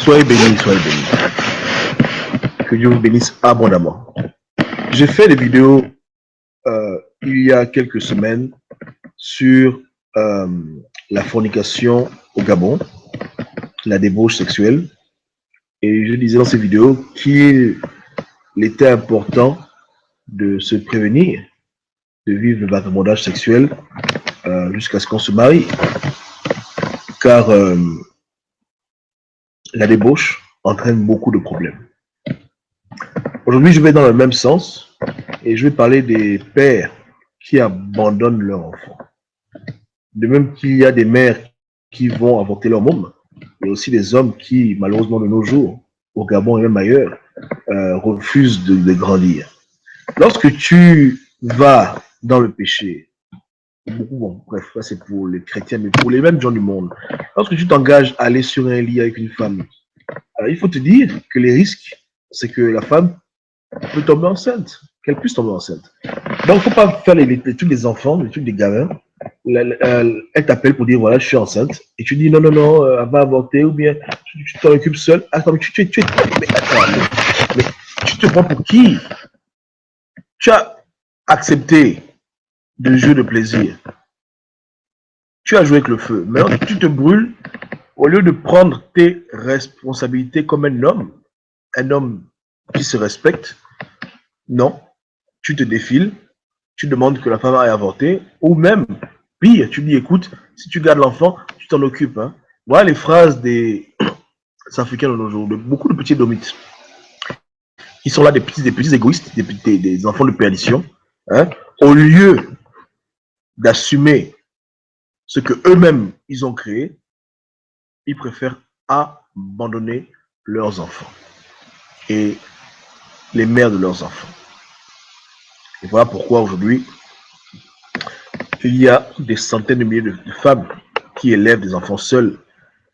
Soyez bénis, soyez bénis. Que Dieu vous bénisse abondamment. J'ai fait des vidéos il y a quelques semaines sur la fornication au Gabon, la débauche sexuelle. Et je disais dans ces vidéos qu'il était important de se prévenir de vivre le vagabondage sexuel jusqu'à ce qu'on se marie. Car la débauche entraîne beaucoup de problèmes. Aujourd'hui, je vais dans le même sens et je vais parler des pères qui abandonnent leurs enfants. De même qu'il y a des mères qui vont avorter leur môme, il y a aussi des hommes qui, malheureusement de nos jours, au Gabon et même ailleurs, refusent de grandir. Lorsque tu vas dans le péché, bon, bref, ça c'est pour les chrétiens, mais pour les mêmes gens du monde, lorsque tu t'engages à aller sur un lit avec une femme, alors il faut te dire que les risques, c'est que la femme peut tomber enceinte, qu'elle puisse tomber enceinte. Donc, il ne faut pas faire les trucs des enfants, les trucs des gamins. Elle t'appelle pour dire voilà, je suis enceinte. Et tu dis non, non, non, elle va avorter, ou bien tu t'en occupes seul. Attends, mais mais tu te prends pour qui? Tu as accepté de jouer de plaisir. Tu as joué avec le feu. Maintenant, tu te brûles au lieu de prendre tes responsabilités comme un homme qui se respecte. Non, tu te défiles, tu demandes que la femme aille avorter, ou même, pire, tu dis, écoute, si tu gardes l'enfant, tu t'en occupes. Hein. Voilà les phrases des Africains de nos jours, de beaucoup de petits domites, qui sont là des petits égoïstes, des enfants de perdition, hein, au lieu d'assumer ce que eux-mêmes ils ont créé, ils préfèrent abandonner leurs enfants et les mères de leurs enfants. Et voilà pourquoi aujourd'hui, il y a des centaines de milliers de femmes qui élèvent des enfants seuls.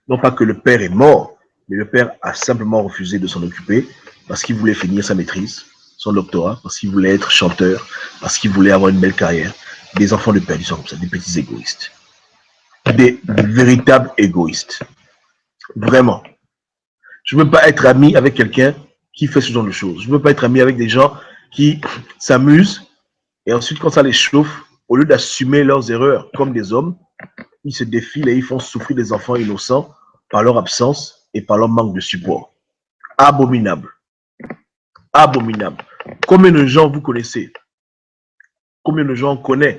Non pas que le père est mort, mais le père a simplement refusé de s'en occuper parce qu'il voulait finir sa maîtrise, son doctorat, parce qu'il voulait être chanteur, parce qu'il voulait avoir une belle carrière. Des enfants de perdition comme ça, des petits égoïstes. Des véritables égoïstes. Vraiment. Je ne veux pas être ami avec quelqu'un qui fait ce genre de choses. Je ne veux pas être ami avec des gens qui s'amusent et ensuite, quand ça les chauffe, au lieu d'assumer leurs erreurs comme des hommes, ils se défilent et ils font souffrir des enfants innocents par leur absence et par leur manque de support. Abominable. Abominable. Combien de gens vous connaissez? Combien de gens on connaît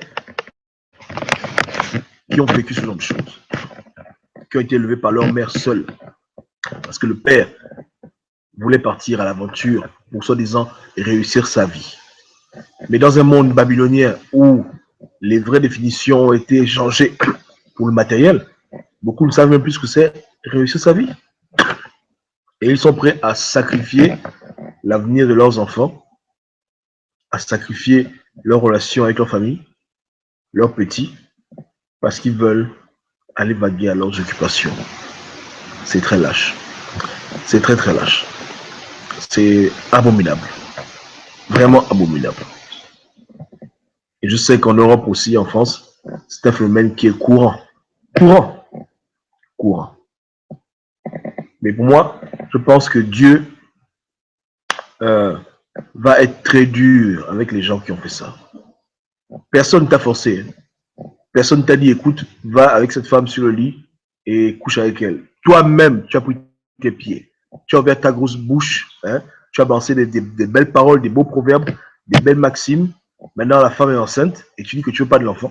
qui ont vécu ce genre de choses? Qui ont été élevés par leur mère seule? Parce que le père voulait partir à l'aventure pour soi-disant réussir sa vie. Mais dans un monde babylonien où les vraies définitions ont été changées pour le matériel, beaucoup ne savent même plus ce que c'est réussir sa vie. Et ils sont prêts à sacrifier l'avenir de leurs enfants, à sacrifier leur relation avec leur famille, leurs petits, parce qu'ils veulent aller vaguer à leurs occupations. C'est très lâche. C'est très très lâche. C'est abominable. Vraiment abominable. Et je sais qu'en Europe aussi, en France, c'est un phénomène qui est courant. Courant. Courant. Mais pour moi, je pense que Dieu va être très dur avec les gens qui ont fait ça. Personne ne t'a forcé. Personne ne t'a dit, écoute, va avec cette femme sur le lit et couche avec elle. Toi-même, tu as pris tes pieds. Tu as ouvert ta grosse bouche. Hein, tu as balancé des belles paroles, des beaux proverbes, des belles maximes. Maintenant, la femme est enceinte et tu dis que tu ne veux pas de l'enfant.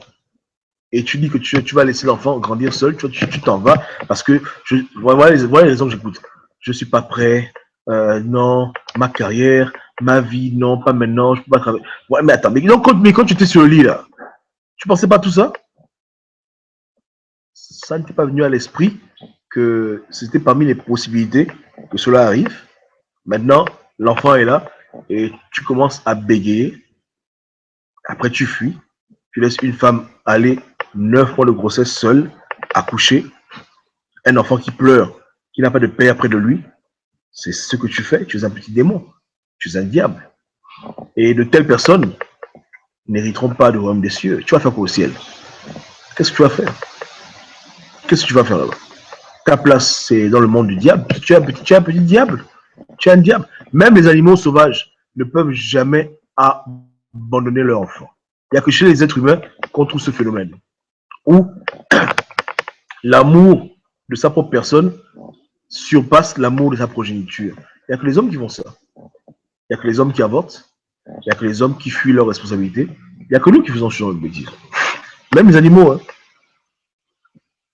Et tu dis que tu vas laisser l'enfant grandir seul. Tu t'en vas parce que, voilà les raisons que j'écoute. Je ne suis pas prêt. Non, ma carrière, ma vie, non, pas maintenant. Je ne peux pas travailler. Ouais, mais attends, mais quand tu étais sur le lit, là, tu ne pensais pas tout ça? Ça ne t'est pas venu à l'esprit que c'était parmi les possibilités que cela arrive. Maintenant, l'enfant est là et tu commences à bégayer. Après, tu fuis. Tu laisses une femme aller 9 mois de grossesse seule, accoucher. Un enfant qui pleure, qui n'a pas de père près de lui. C'est ce que tu fais. Tu es un petit démon. Tu es un diable. Et de telles personnes n'hériteront pas du royaume des cieux. Tu vas faire quoi au ciel? Qu'est-ce que tu vas faire? Qu'est-ce que tu vas faire là-bas? Ta place, c'est dans le monde du diable. Tu es un petit diable. Tu es un diable. Même les animaux sauvages ne peuvent jamais abandonner leur enfant. Il n'y a que chez les êtres humains qu'on trouve ce phénomène où l'amour de sa propre personne surpasse l'amour de sa progéniture. Il n'y a que les hommes qui font ça. Il n'y a que les hommes qui avortent. Il n'y a que les hommes qui fuient leurs responsabilités. Il n'y a que nous qui faisons ce genre de bêtises. Même les animaux, hein.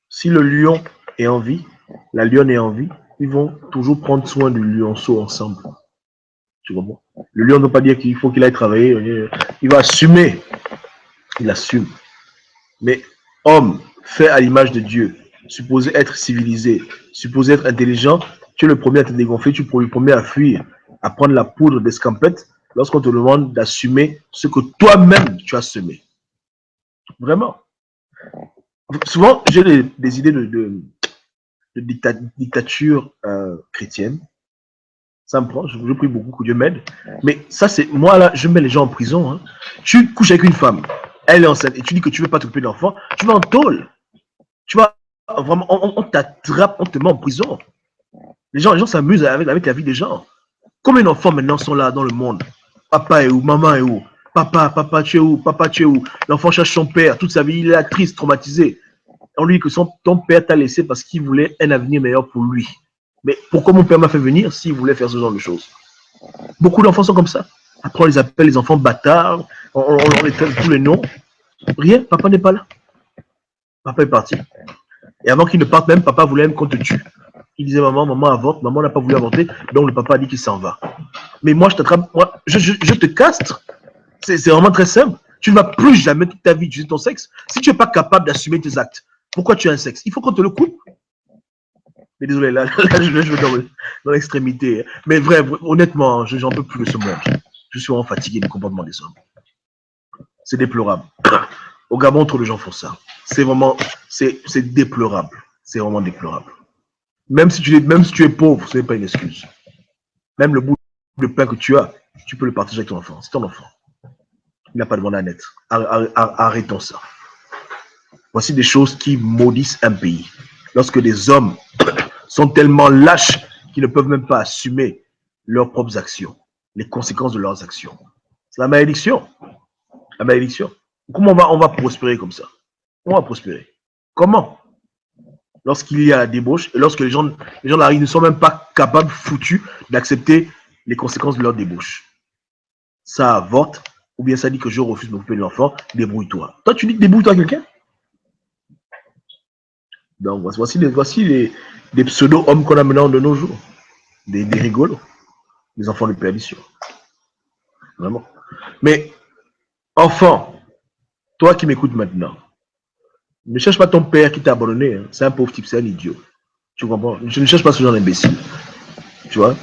Si le lion est en vie, la lionne est en vie, ils vont toujours prendre soin du lionceau ensemble. Tu comprends? Le lion ne veut pas dire qu'il faut qu'il aille travailler. Il va assumer. Il assume. Mais homme, fait à l'image de Dieu, supposé être civilisé, supposé être intelligent, tu es le premier à te dégonfler, tu es le premier à fuir, à prendre la poudre d'escampette lorsqu'on te demande d'assumer ce que toi-même tu as semé. Vraiment. Souvent, j'ai des idées de dictature chrétienne. Ça me prend, je prie beaucoup que Dieu m'aide. Mais ça, c'est moi là, je mets les gens en prison. Hein. Tu couches avec une femme, elle est enceinte, et tu dis que tu ne veux pas t'occuper d'enfant, tu vas en tôle. Tu vas vraiment, on t'attrape, on te met en prison. Les gens s'amusent avec la vie des gens. Combien d'enfants maintenant sont là dans le monde? Papa est où? Maman est où? Papa, tu es où? Papa, tu es où? L'enfant cherche son père, toute sa vie, il est là, triste, traumatisé. On lui dit que ton père t'a laissé parce qu'il voulait un avenir meilleur pour lui. Mais pourquoi mon père m'a fait venir s'il voulait faire ce genre de choses? Beaucoup d'enfants sont comme ça. Après, on les appelle les enfants bâtards, on les traite tous les noms. Rien, papa n'est pas là. Papa est parti. Et avant qu'il ne parte même, papa voulait même qu'on te tue. Il disait maman avorte, maman n'a pas voulu avorter, donc le papa a dit qu'il s'en va. Mais moi, je t'attrape, moi, je te castre. C'est vraiment très simple. Tu ne vas plus jamais toute ta vie utiliser ton sexe. Si tu n'es pas capable d'assumer tes actes, pourquoi tu as un sexe? Il faut qu'on te le coupe. Mais désolé, là je vais dans l'extrémité. Mais vrai, honnêtement, j'en peux plus de ce monde. Je suis vraiment fatigué du comportement des hommes. C'est déplorable. Au Gabon, trop de gens font ça. C'est vraiment, c'est déplorable. C'est vraiment déplorable. Même si tu es pauvre, ce n'est pas une excuse. Même le bout de pain que tu as, tu peux le partager avec ton enfant. C'est ton enfant. Il n'a pas demandé à naître. Arrêtons ça. Voici des choses qui maudissent un pays. Lorsque des hommes sont tellement lâches qu'ils ne peuvent même pas assumer leurs propres actions, les conséquences de leurs actions. C'est la malédiction. La malédiction. Comment on va prospérer comme ça? On va prospérer. Comment? Lorsqu'il y a la débauche et lorsque les gens ne sont même pas capables, foutus, d'accepter les conséquences de leur débauche. Ça avorte, ou bien ça dit que je refuse de m'occuper de l'enfant, débrouille-toi. Toi, tu dis que débrouille-toi quelqu'un? Donc, voici des pseudo-hommes qu'on a maintenant de nos jours. Des rigolos. Des enfants de perdition. Vraiment. Mais, enfant, toi qui m'écoutes maintenant, ne cherche pas ton père qui t'a abandonné. Hein. C'est un pauvre type, c'est un idiot. Tu comprends? Je ne cherche pas ce genre d'imbécile. Tu vois?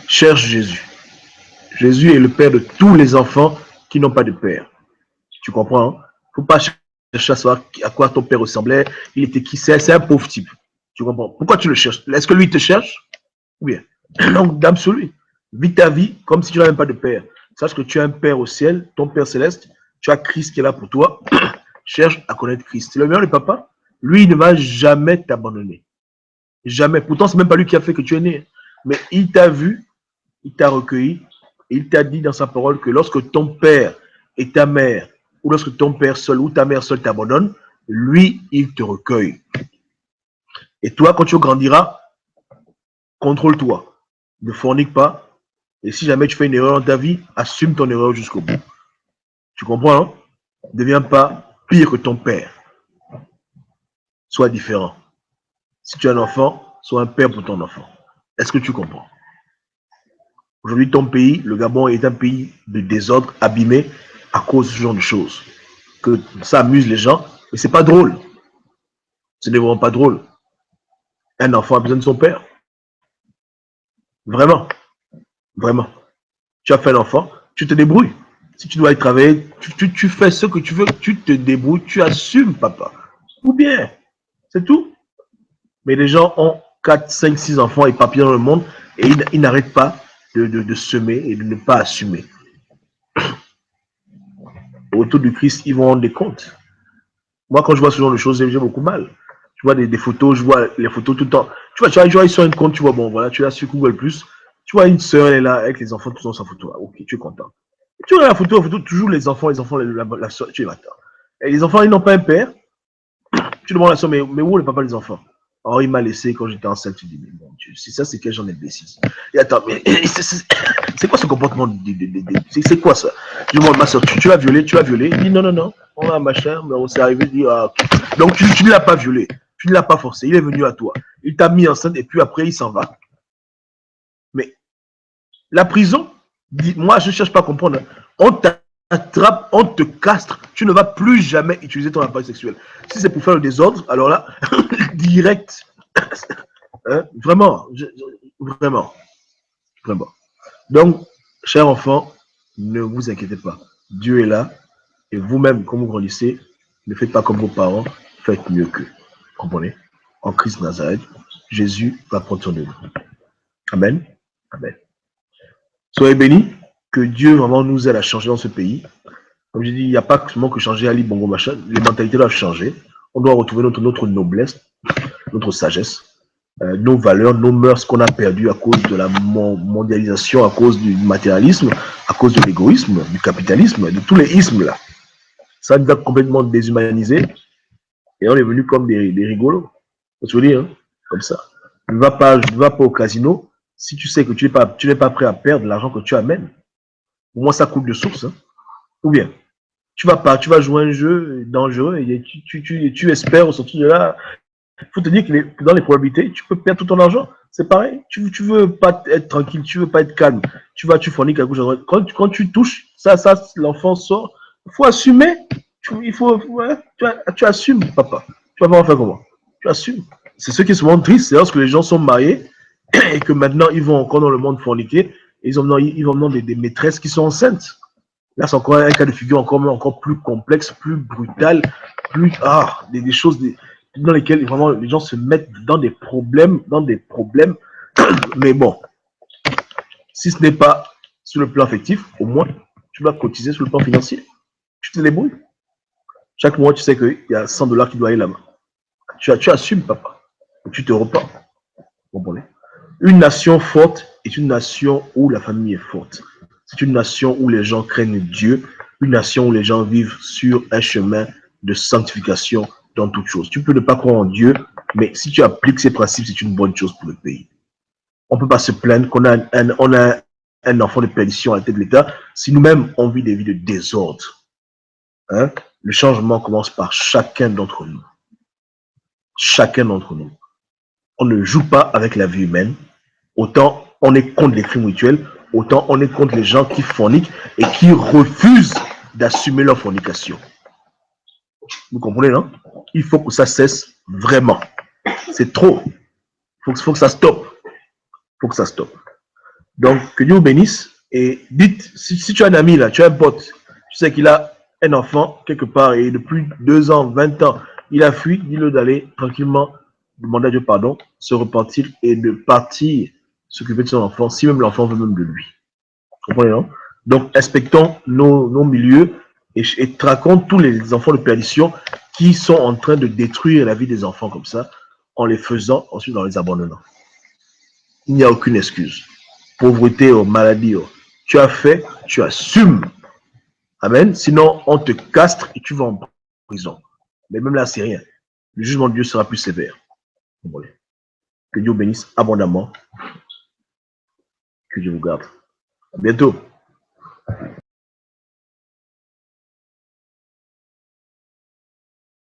Cherche Jésus. Jésus est le père de tous les enfants qui n'ont pas de père. Tu comprends? Il ne faut pas chercher à savoir à quoi ton père ressemblait. Il était qui? C'est un pauvre type. Tu comprends? Pourquoi tu le cherches? Est-ce que lui te cherche? Ou bien? Donc, dame sur lui. Vis ta vie comme si tu n'avais même pas de père. Sache que tu as un père au ciel, ton père céleste. Tu as Christ qui est là pour toi. Cherche à connaître Christ. C'est le meilleur des papas. Lui, il ne va jamais t'abandonner. Jamais. Pourtant, ce n'est même pas lui qui a fait que tu es né. Mais il t'a vu, il t'a recueilli. Et il t'a dit dans sa parole que lorsque ton père et ta mère, ou lorsque ton père seul ou ta mère seule t'abandonne, lui, il te recueille. Et toi, quand tu grandiras, contrôle-toi. Ne fornique pas. Et si jamais tu fais une erreur dans ta vie, assume ton erreur jusqu'au bout. Tu comprends, hein? Ne deviens pas pire que ton père. Sois différent. Si tu as un enfant, sois un père pour ton enfant. Est-ce que tu comprends? Aujourd'hui, ton pays, le Gabon, est un pays de désordre, abîmé à cause de ce genre de choses. Que ça amuse les gens, mais c'est pas drôle. Ce n'est vraiment pas drôle. Un enfant a besoin de son père. Vraiment. Vraiment. Tu as fait un enfant, tu te débrouilles. Si tu dois aller travailler, tu fais ce que tu veux, tu te débrouilles, tu assumes, papa. Ou bien, c'est tout. Mais les gens ont 4, 5, 6 enfants et papiers dans le monde et ils n'arrêtent pas de semer et de ne pas assumer. Autour du Christ, ils vont rendre des comptes. Moi, quand je vois ce genre de choses, j'ai beaucoup mal. Tu vois des photos, je vois les photos tout le temps. Tu vois, ils sont un compte, tu vois, bon, voilà, tu as sur Google+. Tu vois, une sœur, elle est là, avec les enfants, tout dans sa photo. Ok, tu es content. Tu regardes la photo, toujours les enfants, la soeur, tu es attends. Et les enfants, ils n'ont pas un père. Tu demandes à la soeur, mais où est le papa des enfants? Oh, il m'a laissé quand j'étais enceinte. Tu dis, mais bon Dieu, si ça, c'est quel genre d'imbécile? Et attends, mais c'est quoi ce comportement? C'est quoi ça? Je demande, ma soeur, tu l'as violé? Tu l'as violé? Il dit, non, non, non. On a machin, mais on s'est arrivé, il dit, ah, ok. Donc, tu ne l'as pas violé. Tu ne l'as pas forcé. Il est venu à toi. Il t'a mis enceinte et puis après, il s'en va. Mais la prison, moi, je ne cherche pas à comprendre. On t'attrape, on te castre. Tu ne vas plus jamais utiliser ton appareil sexuel. Si c'est pour faire le désordre, alors là, direct. Hein? Vraiment, vraiment, vraiment. Donc, chers enfants, ne vous inquiétez pas. Dieu est là. Et vous-même, quand vous grandissez, ne faites pas comme vos parents, faites mieux qu'eux. Comprenez? En Christ Nazareth, Jésus va prendre soin de vous. Amen. Amen. Soyez bénis. Que Dieu vraiment nous aide à changer dans ce pays. Comme je dis, il n'y a pas seulement que changer Ali Bongo machin. Les mentalités doivent changer. On doit retrouver notre noblesse, notre sagesse, nos valeurs, nos mœurs qu'on a perdues à cause de la mondialisation, à cause du matérialisme, à cause de l'égoïsme, du capitalisme, de tous les ismes là. Ça nous a complètement déshumanisé et on est venu comme des rigolos. Faut se dire, hein, comme ça. Ne va pas au casino si tu sais que tu n'es pas prêt à perdre l'argent que tu amènes. Pour moi, ça coule de source. Hein. Ou bien, tu vas jouer un jeu dangereux et tu espères au sortir de là. Il faut te dire que dans les probabilités, tu peux perdre tout ton argent. C'est pareil. Tu veux pas être tranquille, tu veux pas être calme. Tu fournis quelque chose. Quand tu touches, ça, l'enfant sort. Il faut assumer. Tu assumes, papa. Tu vas voir faire comment? Tu assumes. C'est ce qui est souvent triste, c'est lorsque les gens sont mariés et que maintenant ils vont encore dans le monde forniquer. Ils vont dans des maîtresses qui sont enceintes. Là, c'est encore un cas de figure encore plus complexe, plus brutal, des choses dans lesquelles vraiment les gens se mettent dans des problèmes. Mais bon, si ce n'est pas sur le plan affectif, au moins, tu dois cotiser sur le plan financier. Tu te débrouilles. Chaque mois, tu sais qu'il y a $100 qui doivent aller là-bas. Tu assumes, papa. Tu te repars. Comprenez? Une nation forte est une nation où la famille est forte. C'est une nation où les gens craignent Dieu, une nation où les gens vivent sur un chemin de sanctification dans toutes choses. Tu peux ne pas croire en Dieu, mais si tu appliques ces principes, c'est une bonne chose pour le pays. On ne peut pas se plaindre qu'on a un enfant de perdition à la tête de l'État si nous-mêmes on vit des vies de désordre. Hein? Le changement commence par chacun d'entre nous. Chacun d'entre nous. On ne joue pas avec la vie humaine. Autant on est contre les crimes rituels, autant on est contre les gens qui forniquent et qui refusent d'assumer leur fornication. Vous comprenez, non? Il faut que ça cesse vraiment. C'est trop. Il faut que ça stoppe. Il faut que ça stoppe. Donc, que Dieu vous bénisse. Et dites, si tu as un ami là, tu as un pote, tu sais qu'il a un enfant quelque part et depuis 2 ans, 20 ans, il a fui, dis-le d'aller tranquillement demander à Dieu pardon, se repentir et de partir s'occuper de son enfant, si même l'enfant veut même de lui. Vous comprenez, non? Donc, respectons nos milieux et traquons tous les enfants de perdition qui sont en train de détruire la vie des enfants comme ça, en les faisant, ensuite en les abandonnant. Il n'y a aucune excuse. Pauvreté ou maladie, tu as fait, tu assumes. Amen. Sinon, on te castre et tu vas en prison. Mais même là, c'est rien. Le jugement de Dieu sera plus sévère. Que Dieu bénisse abondamment. Que Dieu vous garde. À bientôt.